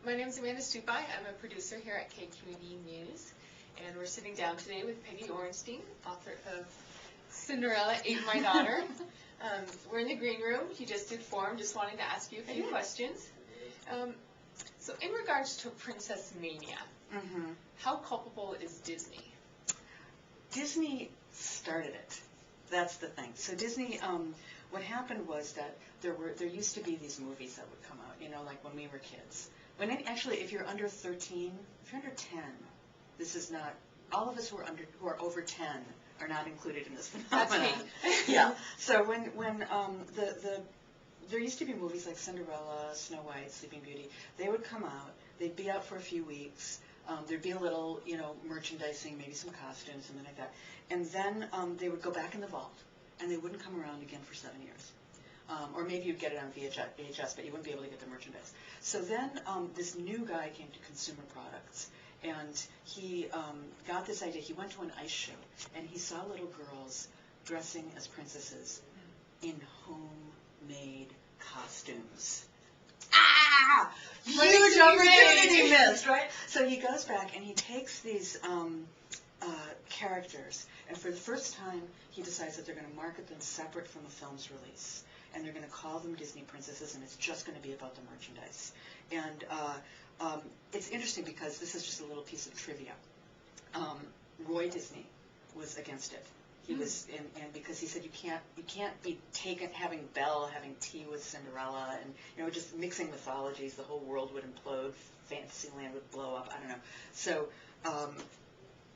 My name is Amanda Stupai. I'm a producer here at KQED News, and we're sitting down today with Peggy Orenstein, author of Cinderella Ate My Daughter. We're in the green room. You just did form. Just wanted to ask you a few questions. So in regards to Princess Mania, how culpable is Disney? Disney started it. That's the thing. So Disney, what happened was that there used to be these movies that would come out, you know, like when we were kids. Actually, if you're under 13, if you're under 10, this is not, all of us who are over 10 are not included in this phenomenon. That's me. Yeah. So when there used to be movies like Cinderella, Snow White, Sleeping Beauty. They would come out. They'd be out for a few weeks. There'd be a little, you know, merchandising, maybe some costumes, something like that. And then they would go back in the vault, and they wouldn't come around again for 7 years. Or maybe you'd get it on VHS, but you wouldn't be able to get the merchandise. So then this new guy came to Consumer Products, and he got this idea. He went to an ice show, and he saw little girls dressing as princesses in homemade costumes. Ah! Huge opportunity missed, right? So he goes back and he takes these characters, and for the first time, he decides that they're going to market them separate from the film's release, and they're going to call them Disney princesses, and it's just going to be about the merchandise. And it's interesting because this is just a little piece of trivia. Roy Disney was against it. He was, and because he said you can't be having Belle having tea with Cinderella, and you know, just mixing mythologies, the whole world would implode, Fantasyland would blow up. I don't know. So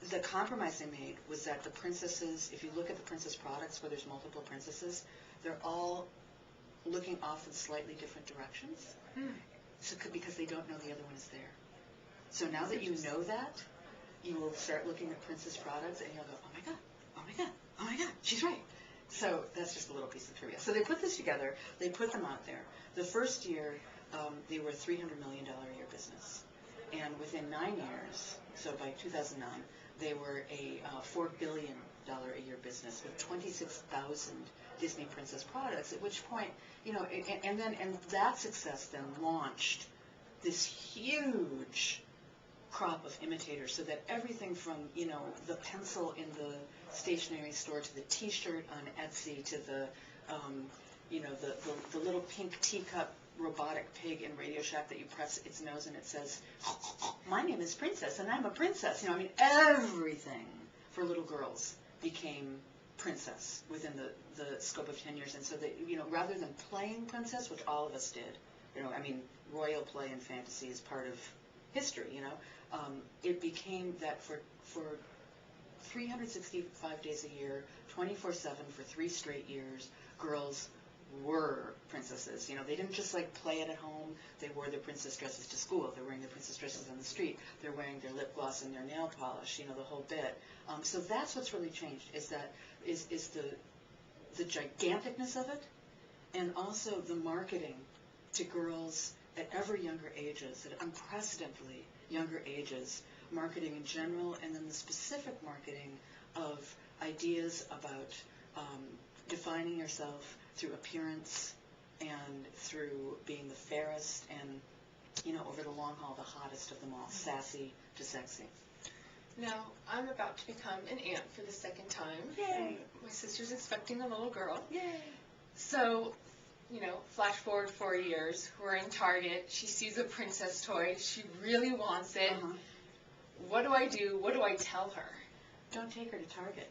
the compromise they made was that the princesses, if you look at the princess products where there's multiple princesses, they're all looking off in slightly different directions, so because they don't know the other one is there. So now that you know that, you will start looking at princess products, and you'll go, oh my god. Oh my god, oh my god, she's right. So that's just a little piece of trivia. So they put this together, they put them out there. The first year, they were a $300 million a year business. And within 9 years, so by 2009, they were a $4 billion a year business with 26,000 Disney princess products, at which point, you know, and that success then launched this huge crop of imitators, so that everything from, you know, the pencil in the stationery store to the T-shirt on Etsy to the, you know, the little pink teacup robotic pig in Radio Shack that you press its nose and it says, my name is Princess and I'm a princess. You know, I mean, everything for little girls became princess within the scope of 10 years. And so that, you know, rather than playing princess, which all of us did, you know, I mean, royal play and fantasy is part of history, you know. It became that for 365 days a year, 24/7 for 3 straight years, girls were princesses. You know, they didn't just like play it at home. They wore their princess dresses to school. They're wearing their princess dresses on the street. They're wearing their lip gloss and their nail polish. You know, the whole bit. So that's what's really changed. Is the giganticness of it, and also the marketing to girls at ever younger ages, at unprecedentedly younger ages, marketing in general, and then the specific marketing of ideas about defining yourself through appearance and through being the fairest and, you know, over the long haul, the hottest of them all, sassy to sexy. Now, I'm about to become an aunt for the 2nd time. Yay! My sister's expecting a little girl. Yay! So, you know, flash forward 4 years, we're in Target, she sees a princess toy, she really wants it. What do I do? What do I tell her? Don't take her to Target.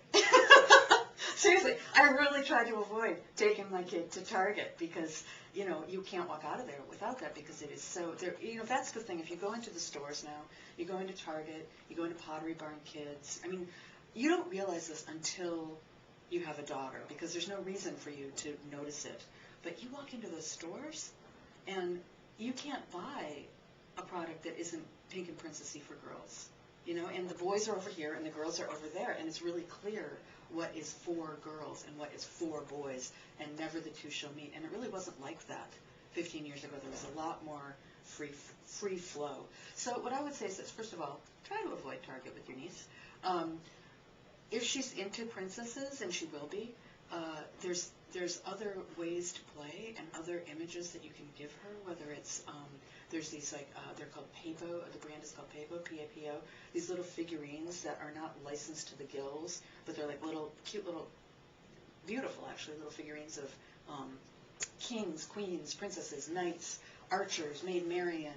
Seriously, I really try to avoid taking my kid to Target because, you know, you can't walk out of there without that because it is so, you know, that's the thing. If you go into the stores now, you go into Target, you go into Pottery Barn Kids, I mean, you don't realize this until you have a daughter because there's no reason for you to notice it. But you walk into those stores and you can't buy a product that isn't pink and princessy for girls. You know, and the boys are over here and the girls are over there, and it's really clear what is for girls and what is for boys, and never the two shall meet. And it really wasn't like that 15 years ago. There was a lot more free flow. So what I would say is this: first of all, try to avoid Target with your niece. If she's into princesses, and she will be, there's other ways to play and other images that you can give her, whether it's, there's these like, they're called Papo, the brand is called Papo, P-A-P-O, these little figurines that are not licensed to the gills, but they're like little, cute little, beautiful actually, little figurines of kings, queens, princesses, knights, archers, Maid Marian,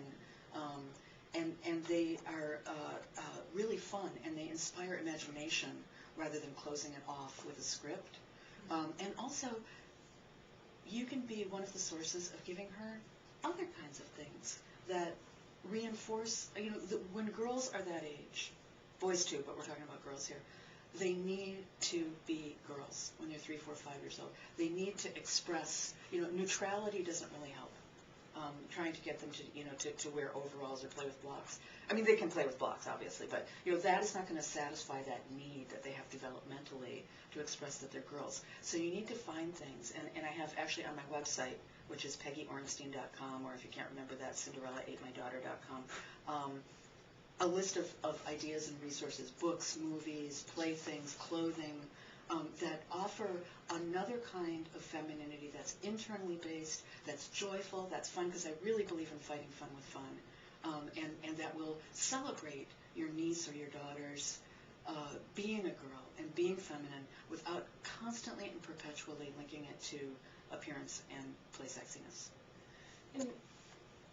and they are really fun, and they inspire imagination rather than closing it off with a script. And also, you can be one of the sources of giving her other kinds of things that reinforce, when girls are that age, boys too, but we're talking about girls here, they need to be girls when they're 3, 4, 5 years old. They need to express, neutrality doesn't really help. Trying to get them to wear overalls or play with blocks. I mean, they can play with blocks, obviously, but, that is not going to satisfy that need that they have developmentally to express that they're girls. So you need to find things, and I have actually on my website, which is PeggyOrenstein.com, or if you can't remember that, Cinderella8MyDaughter.com, a list of ideas and resources, books, movies, playthings, clothing, that offer another kind of femininity that's internally based, that's joyful, that's fun, because I really believe in fighting fun with fun, and that will celebrate your niece or your daughter's being a girl and being feminine without constantly and perpetually linking it to appearance and play sexiness. And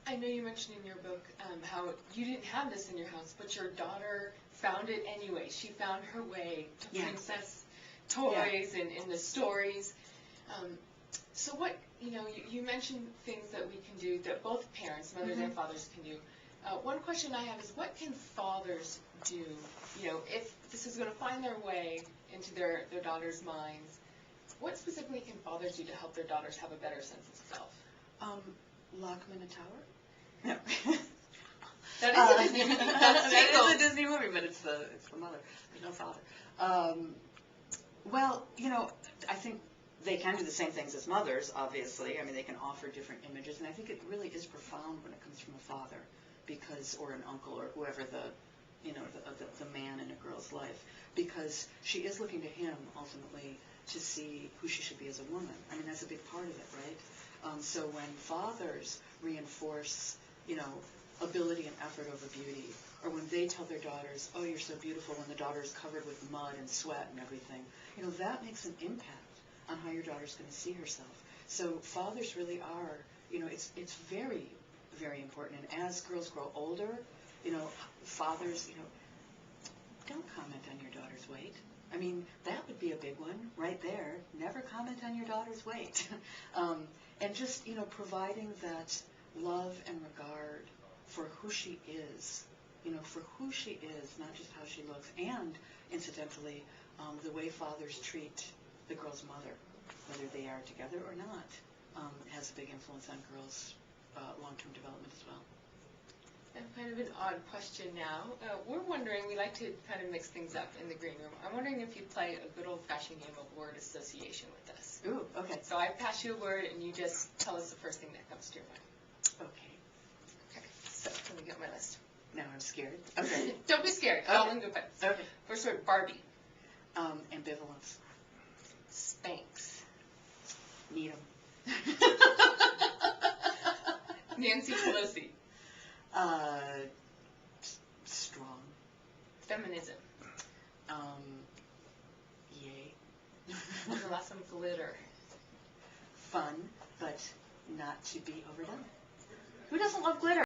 I know you mentioned in your book how you didn't have this in your house, but your daughter found it anyway. She found her way to princess toys and the stories. So what, you mentioned things that we can do, that both parents, mothers and fathers, can do. One question I have is, what can fathers do, if this is going to find their way into their daughters' minds? What specifically can fathers do to help their daughters have a better sense of self? Lock them in a tower? No. That is a Disney movie. That is a Disney movie, but it's the mother. There's no father. Well, I think they can do the same things as mothers, obviously. I mean, they can offer different images, and I think it really is profound when it comes from a father, or an uncle, or whoever the man in a girl's life, because she is looking to him ultimately to see who she should be as a woman. I mean, that's a big part of it, right? So when fathers reinforce, ability and effort over beauty, or when they tell their daughters, oh, you're so beautiful, when the daughter is covered with mud and sweat and everything, that makes an impact on how your daughter's going to see herself. So fathers really are, it's very, very important. And as girls grow older, fathers, don't comment on your daughter's weight. I mean, that would be a big one right there. Never comment on your daughter's weight. And just, providing that love and regard for who she is, not just how she looks, and incidentally, the way fathers treat the girl's mother, whether they are together or not, has a big influence on girls' long-term development as well. And kind of an odd question now. We're wondering, we like to kind of mix things up in the green room. I'm wondering if you'd play a good old-fashioned game of word association with us. Ooh, okay. So I pass you a word, and you just tell us the first thing that comes to your mind. Okay. Okay, so let me get my list. Now I'm scared. Okay. Don't be scared. Okay. I'll go first. Okay. First word, Barbie. Ambivalence. Spanx. Need 'em. Nancy Pelosi. Strong. Feminism. Yay. And the last one, glitter. Fun, but not to be overdone. Who doesn't love glitter?